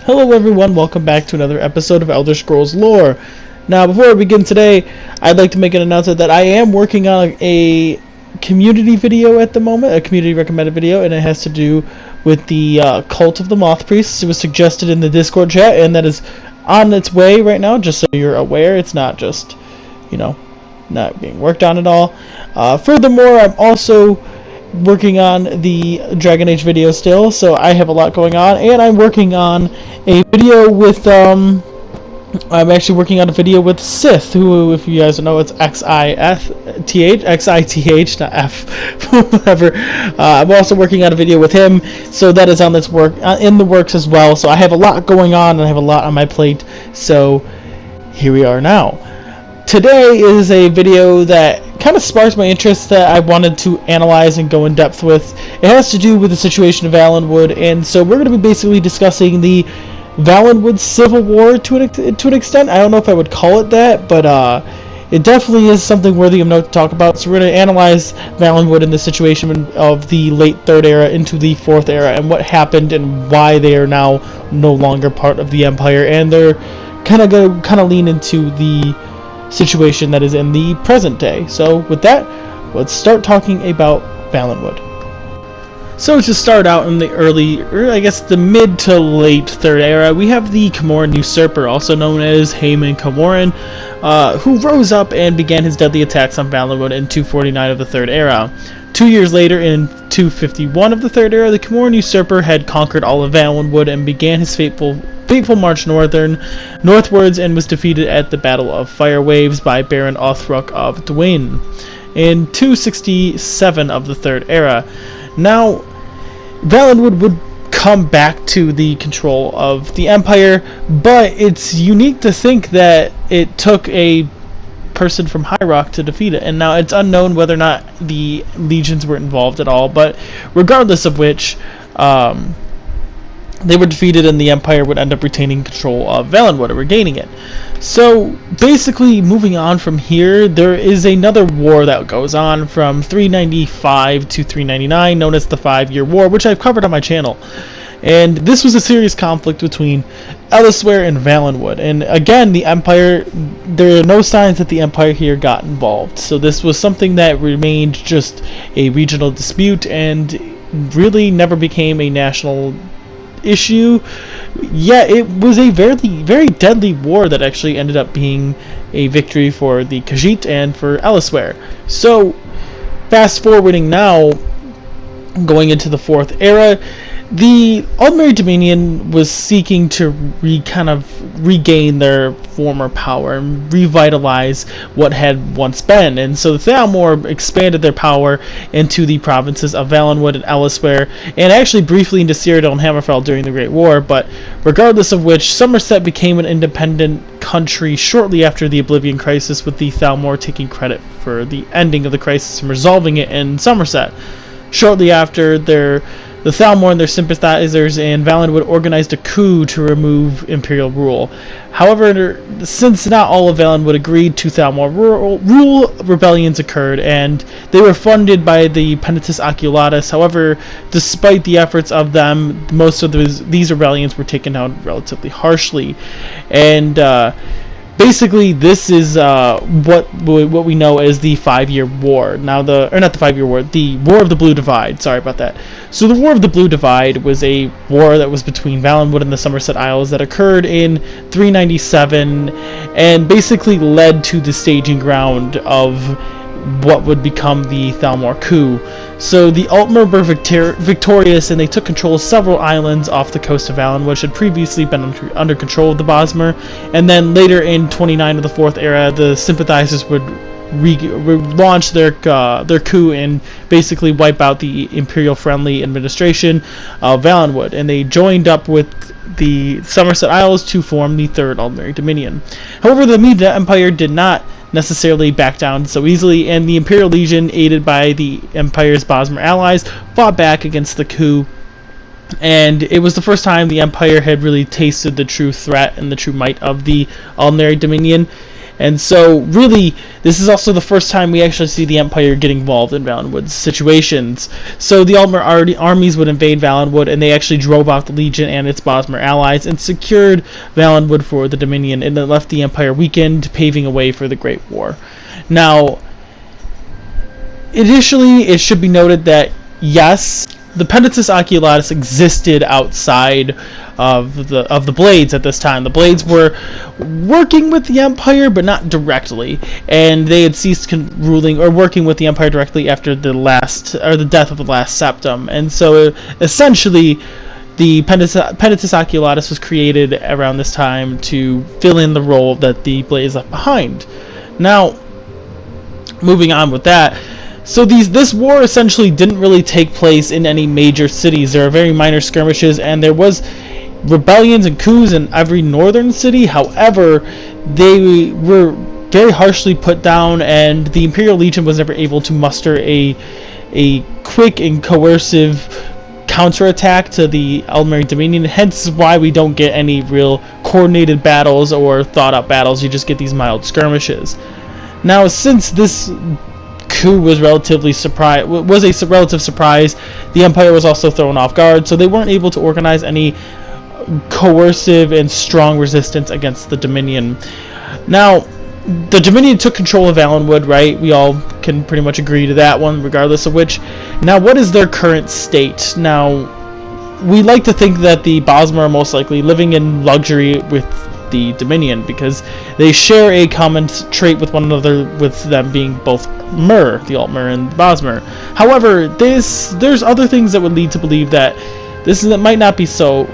Hello everyone, welcome back to another episode of Elder Scrolls Lore. Now before we begin today, I'd like to make an announcement that I am working on a community video at the moment, a community recommended video, and it has to do with the Cult of the Moth Priests. It was suggested in the Discord chat, and that is on its way right now, just so you're aware. It's not just, not being worked on at all. Furthermore, I'm also working on the Dragon Age video still, so I have a lot going on, and I'm working on a video with I'm actually working on a video with Sith, who, if you guys don't know, it's Xithx, not F, whatever. I'm also working on a video with him, so that is on this work in the works as well. So I have a lot going on, and I have a lot on my plate. So here we are now. Today is a video that kind of sparked my interest that I wanted to analyze and go in depth with. It has to do with the situation of Valenwood, and so we're going to be basically discussing the Valenwood Civil War to an extent. I don't know if I would call it that, but it definitely is something worthy of note to talk about. So we're going to analyze Valenwood and the situation of the late Third Era into the Fourth Era, and what happened and why they are now no longer part of the Empire, and they're kind of going to lean into the situation that is in the present day. So with that, let's start talking about Valenwood. So to start out in the the mid to late Third Era, we have the Camoran Usurper, also known as Haemon Camoran, who rose up and began his deadly attacks on Valenwood in 249 of the Third Era. 2 years later, in 251 of the Third Era, the Camoran Usurper had conquered all of Valenwood and began his fateful march northwards, and was defeated at the Battle of Fire Waves by Baron Othruck of Dwayne in 267 of the Third Era. Now, Valenwood would come back to the control of the Empire, but it's unique to think that it took a person from High Rock to defeat it, and now it's unknown whether or not the legions were involved at all, but regardless of which, they were defeated and the Empire would end up retaining control of Valenwood, or regaining it. So basically, moving on from here, there is another war that goes on from 395 to 399, known as the 5-Year War, which I've covered on my channel. And this was a serious conflict between Elsewhere and Valenwood. And again, the Empire, there are no signs that the Empire here got involved. So this was something that remained just a regional dispute and really never became a national issue. Yeah, it was a very, very deadly war that actually ended up being a victory for the Khajiit and for Elsewhere. So, fast forwarding now, going into the Fourth Era, the Aldmeri Dominion was seeking to regain their former power and revitalize what had once been, and so the Thalmor expanded their power into the provinces of Valenwood and Elsewhere, and actually briefly into Cyrodiil and Hammerfell during the Great War. But regardless of which, Somerset became an independent country shortly after the Oblivion Crisis, with the Thalmor taking credit for the ending of the crisis and resolving it in Somerset. Shortly after, the Thalmor and their sympathizers in Valenwood organized a coup to remove imperial rule. However, since not all of Valenwood agreed to Thalmor rule, rebellions occurred, and they were funded by the Penitus Oculatus. However, despite the efforts of them, most of these rebellions were taken down relatively harshly. And basically, this is what we know as the 5-Year War. Now, not the 5-Year War, the War of the Blue Divide. Sorry about that. So, the War of the Blue Divide was a war that was between Valenwood and the Somerset Isles that occurred in 397, and basically led to the staging ground of what would become the Thalmor coup. So the Altmer were victorious, and they took control of several islands off the coast of Valenwood, which had previously been under control of the Bosmer. And then later in 29 of the Fourth Era, the sympathizers would launch their coup and basically wipe out the imperial-friendly administration of Valenwood, and they joined up with the Somerset Isles to form the Third Aldmeri Dominion. However, the Media Empire did not necessarily back down so easily, and the Imperial Legion, aided by the Empire's Bosmer allies, fought back against the coup. And it was the first time the Empire had really tasted the true threat and the true might of the Aldmeri Dominion. And so really this is also the first time we actually see the Empire get involved in Valenwood's situations. So the Altmer armies would invade Valenwood, and they actually drove out the Legion and its Bosmer allies and secured Valenwood for the Dominion, and it left the Empire weakened, paving a way for the Great War. Now, initially it should be noted that yes, the Pentateuch Oculatus existed outside of the Blades at this time. The Blades were working with the Empire, but not directly, and they had ceased ruling or working with the Empire directly after the death of the last Septum. And so, essentially, the Pentateuch Oculatus was created around this time to fill in the role that the Blades left behind. Now, moving on with that. So this war essentially didn't really take place in any major cities. There are very minor skirmishes, and there was rebellions and coups in every northern city. However, they were very harshly put down, and the Imperial Legion was never able to muster a quick and coercive counterattack to the Aldmeri Dominion. Hence why we don't get any real coordinated battles or thought out battles. You just get these mild skirmishes. Now, since this coup was a relative surprise, the Empire was also thrown off guard, so they weren't able to organize any coercive and strong resistance against the Dominion. Now, the Dominion took control of Valenwood, right? We all can pretty much agree to that one, regardless of which. Now, what is their current state? Now, we like to think that the Bosmer are most likely living in luxury with the Dominion, because they share a common trait with one another, with them being both Mer, the Altmer, and Bosmer. However, there's other things that would lead to believe that this might not be so.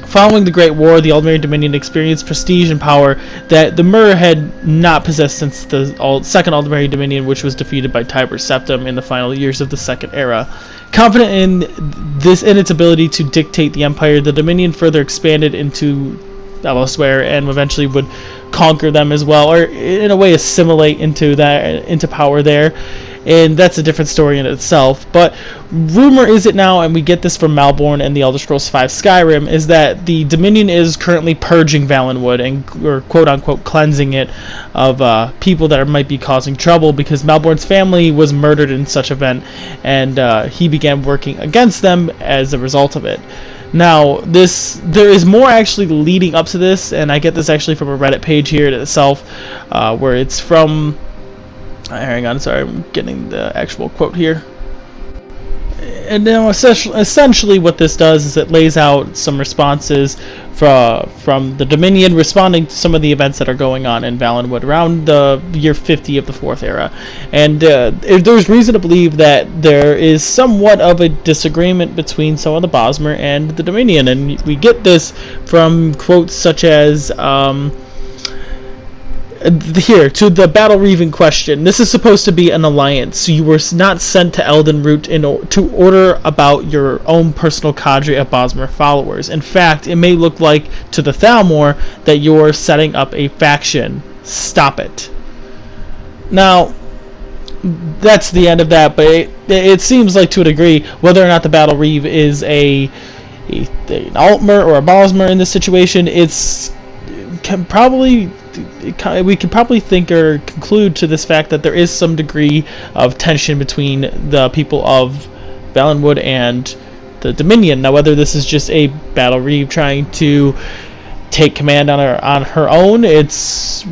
Following the Great War, the Aldmeri Dominion experienced prestige and power that the Mer had not possessed since the Second Aldmeri Dominion, which was defeated by Tiber's Septum in the final years of the Second Era. Confident in its ability to dictate the Empire, the Dominion further expanded into elsewhere and eventually would conquer them as well, or in a way assimilate into power there. And that's a different story in itself. But rumor is it now, and we get this from Malborn and the Elder Scrolls V Skyrim, is that the Dominion is currently purging Valenwood, or quote-unquote cleansing it of people that might be causing trouble, because Malborn's family was murdered in such event, and he began working against them as a result of it. Now, there is more actually leading up to this, and I get this actually from a Reddit page here itself, where it's from... hang on, sorry, I'm getting the actual quote here. And now, essentially what this does is it lays out some responses from the Dominion, responding to some of the events that are going on in Valenwood around the year 50 of the Fourth Era. And there's reason to believe that there is somewhat of a disagreement between some of the Bosmer and the Dominion. And we get this from quotes such as... here, to the battle reeve in question. This is supposed to be an alliance, so you were not sent to Eldenroot to order about your own personal cadre of Bosmer followers. In fact, it may look like to the Thalmor that you're setting up a faction. Stop it. Now, that's the end of that, but it seems like, to a degree, whether or not the battle reeve is an Altmer or a Bosmer in this situation, we can probably think or conclude to this fact that there is some degree of tension between the people of Valenwood and the Dominion. Now, whether this is just a battle reeve trying to take command on her own, it's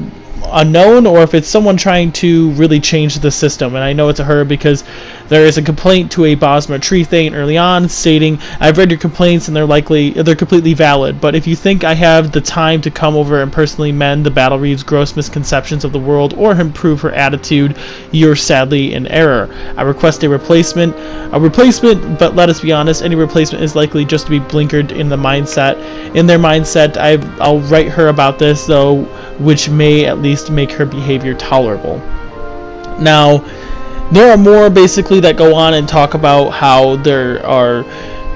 unknown, or if it's someone trying to really change the system. And I know it's a her because there is a complaint to a Bosmer tree thing early on stating, I've read your complaints and they're completely valid, but if you think I have the time to come over and personally mend the battle reeve's gross misconceptions of the world or improve her attitude, you're sadly in error. I request a replacement, but let us be honest, any replacement is likely just to be blinkered in their mindset. I'll write her about this though, which may at least make her behavior tolerable. Now, there are more basically that go on and talk about how there are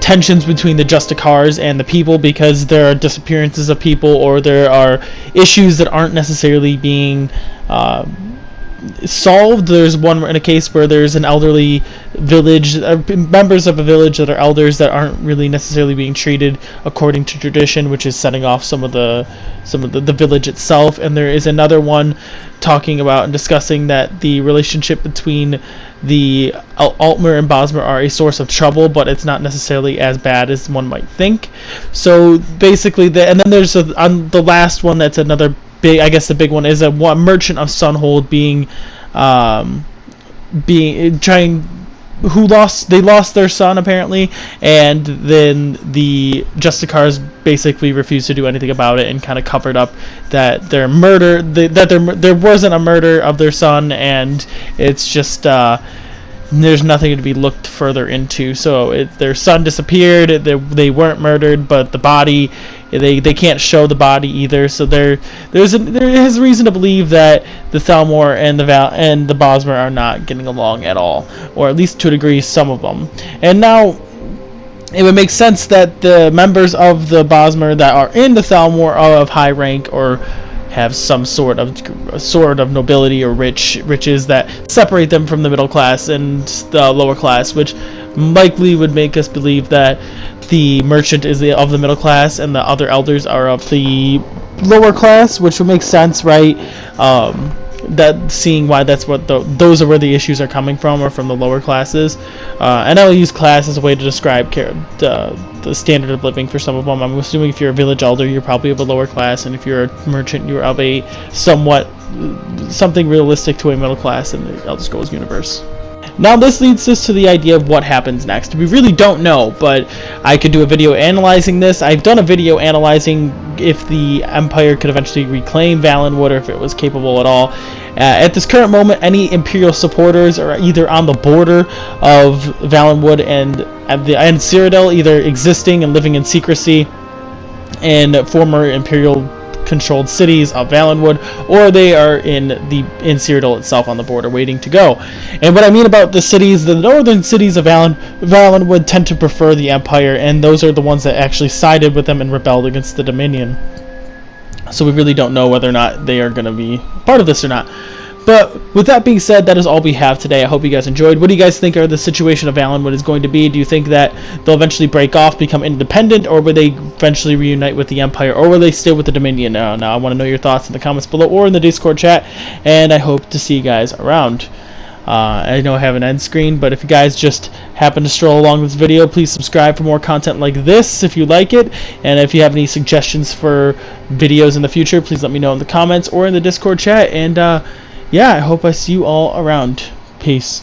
tensions between the Justicars and the people because there are disappearances of people, or there are issues that aren't necessarily being solved. There's one in a case where there's an elderly village, members of a village that are elders that aren't really necessarily being treated according to tradition, which is setting off some of the village itself. And there is another one talking about and discussing that the relationship between the Altmer and Bosmer are a source of trouble, but it's not necessarily as bad as one might think. So basically, and then there's on the last one that's another big, I guess the big one is a merchant of Sunhold they lost their son apparently, and then the Justicars basically refused to do anything about it and kind of covered up that there wasn't a murder of their son, and it's just there's nothing to be looked further into. So their son disappeared. They weren't murdered, but the body, they can't show the body either. So there is reason to believe that the Thalmor and the Bosmer are not getting along at all, or at least to a degree, some of them. And now it would make sense that the members of the Bosmer that are in the Thalmor are of high rank or have some sort of nobility or riches that separate them from the middle class and the lower class, which likely would make us believe that the merchant is of the middle class and the other elders are of the lower class, which would make sense, right? That seeing why that's what those are where the issues are coming from, or from the lower classes. And I'll use class as a way to describe the standard of living for some of them. I'm assuming if you're a village elder, you're probably of a lower class, and if you're a merchant, you're of a something realistic to a middle class in the Elder Scrolls universe. Now this leads us to the idea of what happens next. We really don't know, but I could do a video analyzing this. I've done a video analyzing if the Empire could eventually reclaim Valenwood, or if it was capable at all. At this current moment, any Imperial supporters are either on the border of Valenwood and Cyrodiil, either existing and living in secrecy in former Imperial controlled cities of Valenwood, or they are in Cyrodiil itself on the border waiting to go. And what I mean about the cities, the northern cities of Valenwood tend to prefer the Empire, and those are the ones that actually sided with them and rebelled against the Dominion. So we really don't know whether or not they are going to be part of this or not. But with that being said, that is all we have today. I hope you guys enjoyed. What do you guys think the situation of Valenwood is going to be? Do you think that they'll eventually break off, become independent, or will they eventually reunite with the Empire, or will they stay with the Dominion? Now I want to know your thoughts in the comments below or in the Discord chat, and I hope to see you guys around. I know I have an end screen, but if you guys just happen to stroll along this video, please subscribe for more content like this if you like it. And if you have any suggestions for videos in the future, please let me know in the comments or in the Discord chat. And yeah, I hope I see you all around. Peace.